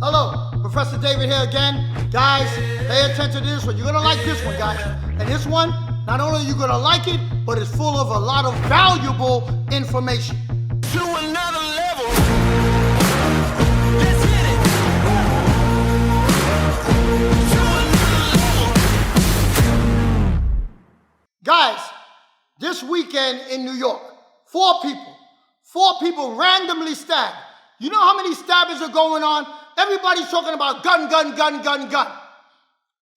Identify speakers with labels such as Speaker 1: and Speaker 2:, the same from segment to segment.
Speaker 1: Hello, Professor David here again. Guys, pay attention to this one. You're gonna like this one, guys. And this one, not only are you gonna like it, but it's full of a lot of valuable information.
Speaker 2: To another level. Let's hit it. To another level.
Speaker 1: Guys, this weekend in New York, four people randomly stabbed. You know how many stabbings are going on? Everybody's talking about gun.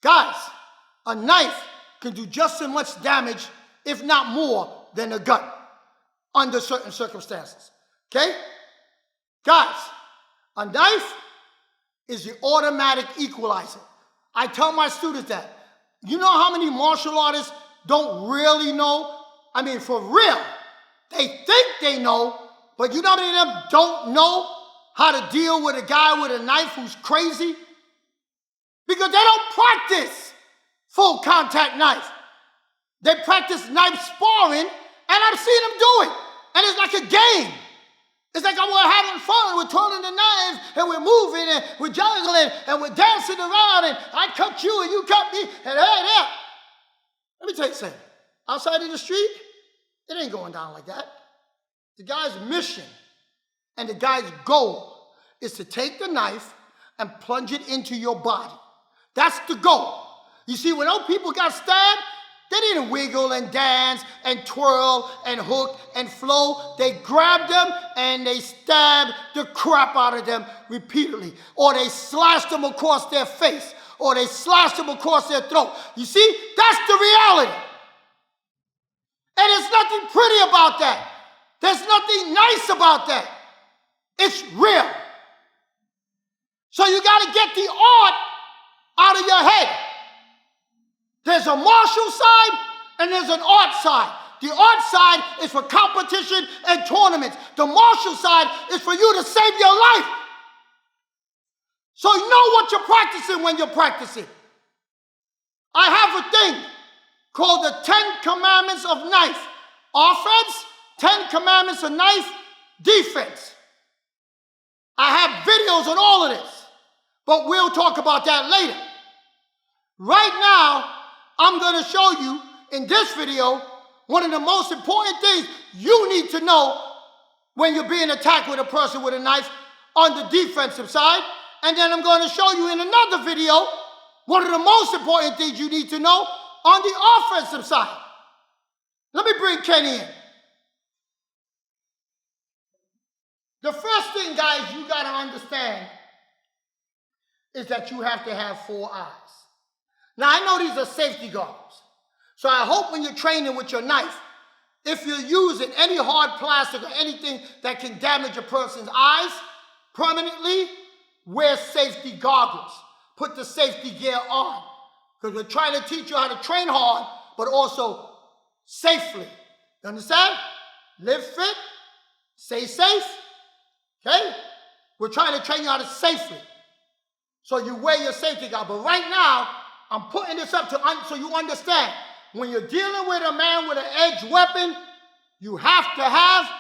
Speaker 1: Guys, a knife can do just as much damage, if not more, than a gun under certain circumstances. Okay? Guys, a knife is the automatic equalizer. I tell my students that. You know how many martial artists don't really know? I mean, for real. They think they know, but you know how many of them don't know how to deal with a guy with a knife who's crazy? Because they don't practice full contact knife. They practice knife sparring, and I've seen them do it. And it's like a game. It's like we're having fun. We're twirling the knives, and we're moving, and we're juggling, and we're dancing around, and I cut you, and you cut me, and hey. Let me tell you something. Outside in the street, it ain't going down like that. The guy's mission and the guy's goal is to take the knife and plunge it into your body. That's the goal. You see, when those people got stabbed, they didn't wiggle and dance and twirl and hook and flow. They grabbed them and they stabbed the crap out of them repeatedly. Or they slashed them across their face. Or they slashed them across their throat. You see, that's the reality. And there's nothing pretty about that. There's nothing nice about that. It's real. So you got to get the art out of your head. There's a martial side and there's an art side. The art side is for competition and tournaments. The martial side is for you to save your life. So know what you're practicing when you're practicing. I have a thing called the 10 Commandments of Knife. Offense, 10 Commandments of Knife, defense. I have videos on all of this, but we'll talk about that later. Right now, I'm going to show you in this video one of the most important things you need to know when you're being attacked with a person with a knife on the defensive side. And then I'm going to show you in another video one of the most important things you need to know on the offensive side. Let me bring Kenny in. The first thing, guys, you got to understand is that you have to have 4 eyes. Now, I know these are safety goggles. So I hope when you're training with your knife, if you're using any hard plastic or anything that can damage a person's eyes permanently, wear safety goggles. Put the safety gear on. Because we're trying to teach you how to train hard, but also safely. You understand? Live fit, stay safe. Okay? We're trying to train you how to safely. So you wear your safety goggles. But right now, I'm putting this up so you understand. When you're dealing with a man with an edged weapon, you have to have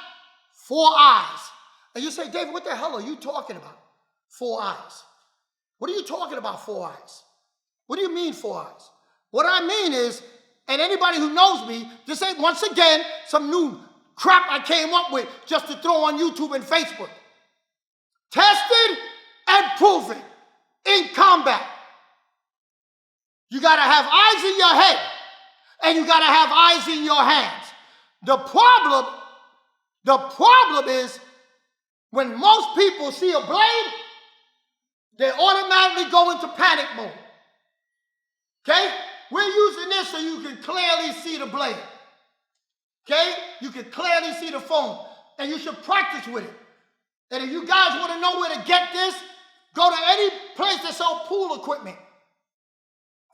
Speaker 1: 4 eyes. And you say, David, what the hell are you talking about? 4 eyes. What are you talking about, 4 eyes? What do you mean 4 eyes? What I mean is, and anybody who knows me, this ain't, once again, some new crap I came up with just to throw on YouTube and Facebook. Tested and proven in combat. You got to have eyes in your head and you got to have eyes in your hands. The problem is when most people see a blade, they automatically go into panic mode. Okay? We're using this so you can clearly see the blade. Okay? You can clearly see the foam. And you should practice with it. And if you guys want to know where to get this, go to any place that sells pool equipment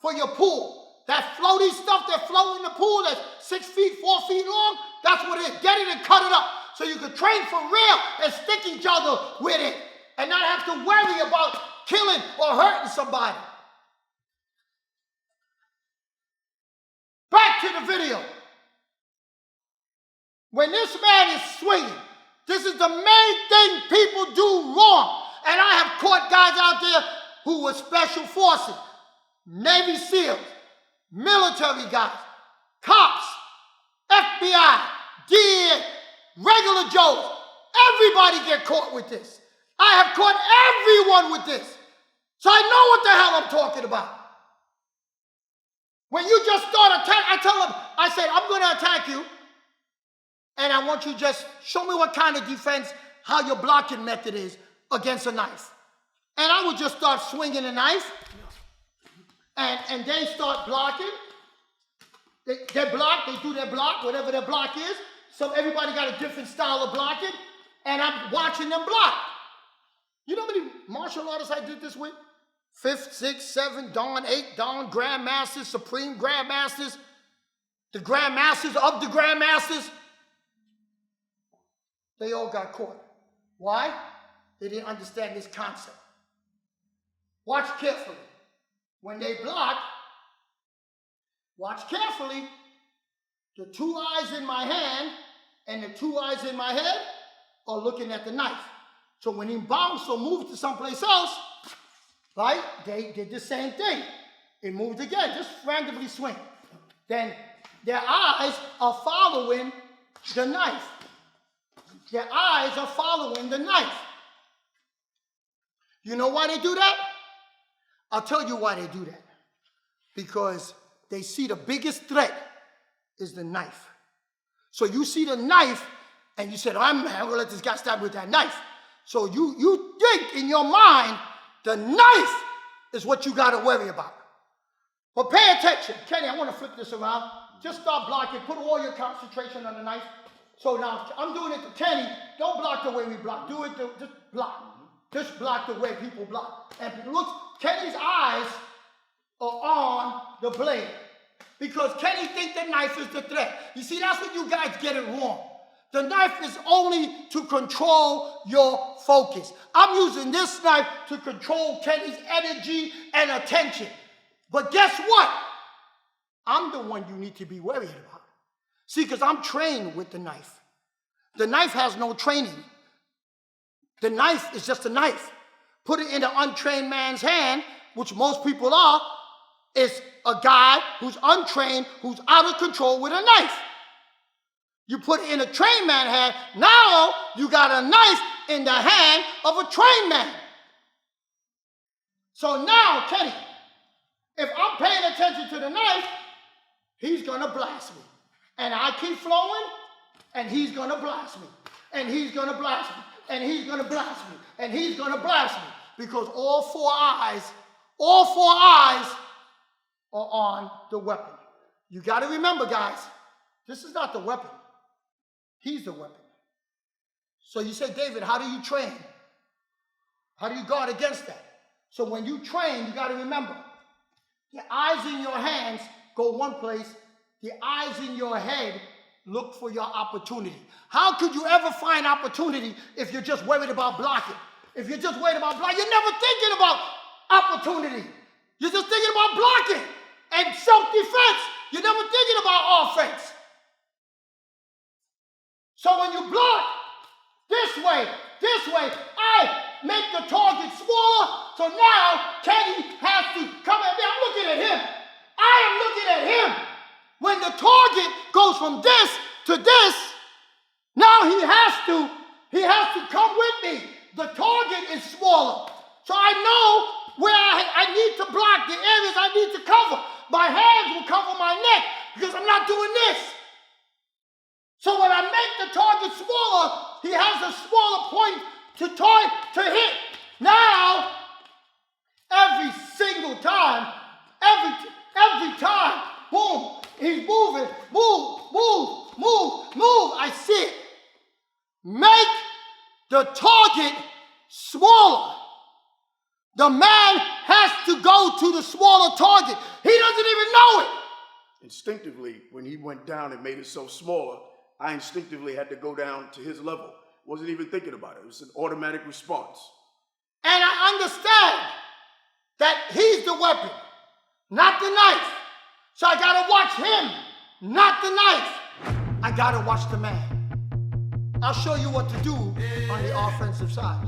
Speaker 1: for your pool. That floaty stuff that floats in the pool that's 6 feet, 4 feet long, that's what it is. Get it and cut it up so you can train for real and stick each other with it and not have to worry about killing or hurting somebody. Back to the video. When this man is swinging, this is the main thing people do wrong. And I have have caught guys out there who were special forces, Navy SEALs, military guys, cops, FBI, DEA, regular Joes. Everybody get caught with this. I have caught everyone with this. So I know what the hell I'm talking about. When you just start attack, I tell them, I say, I'm going to attack you. And I want you to just show me what kind of defense, how your blocking method is against a knife. And I would just start swinging a knife. And they start blocking. They block, they do their block, whatever their block is. So everybody got a different style of blocking. And I'm watching them block. You know how many martial artists I did this with? 5th, 6th, 7th, Dawn, 8th, Dawn, Grandmasters, Supreme Grandmasters, the Grandmasters of the Grandmasters. They all got caught. Why? They didn't understand this concept. Watch carefully. When they block, watch carefully. The 2 eyes in my hand and the 2 eyes in my head are looking at the knife. So when he bounced or moved to someplace else, right, they did the same thing. It moved again, just randomly swing. Then their eyes are following the knife. Their eyes are following the knife. You know why they do that? I'll tell you why they do that. Because they see the biggest threat is the knife. So you see the knife and you said, I'm going to let this guy stab me with that knife. So you think in your mind, the knife is what you got to worry about. But pay attention. Kenny, I want to flip this around. Just start blocking. Put all your concentration on the knife. So now I'm doing it to Kenny. Don't block the way we block. Do it, just block. Just block the way people block. And look, Kenny's eyes are on the blade. Because Kenny thinks the knife is the threat. You see, that's what you guys get it wrong. The knife is only to control your focus. I'm using this knife to control Kenny's energy and attention. But guess what? I'm the one you need to be worried about. See, because I'm trained with the knife. The knife has no training. The knife is just a knife. Put it in an untrained man's hand, which most people are, is a guy who's untrained, who's out of control with a knife. You put it in a trained man's hand, now you got a knife in the hand of a trained man. So now, Kenny, if I'm paying attention to the knife, he's gonna blast me. And I keep flowing, and he's gonna blast me. And he's gonna blast me. And he's gonna blast me. And he's gonna blast me. Because all four eyes are on the weapon. You gotta remember, guys, this is not the weapon. He's the weapon. So you say, David, how do you train? How do you guard against that? So when you train, you got to remember, the eyes in your hands go one place, the eyes in your head look for your opportunity. How could you ever find opportunity if you're just worried about blocking? If you're just worried about blocking, you're never thinking about opportunity. You're just thinking about blocking and self-defense. You're never thinking about offense. So when you block this way, I make the target smaller. So now Kenny has to come at me. I'm looking at him. I am looking at him. When the target goes from this to this, now he has to come with me. The target is smaller. So I know where I need to block, the areas I need to cover. My hands will cover my neck because I'm not doing this. So when I make the target smaller, he has a smaller point to hit. Now, every single time, every time, boom, he's moving, move. I see it. Make the target smaller. The man has to go to the smaller target. He doesn't even know it.
Speaker 3: Instinctively, when he went down and made it so smaller, I instinctively had to go down to his level. Wasn't even thinking about it. It was an automatic response.
Speaker 1: And I understand that he's the weapon, not the knife. So I gotta watch him, not the knife. I gotta watch the man. I'll show you what to do on the offensive side.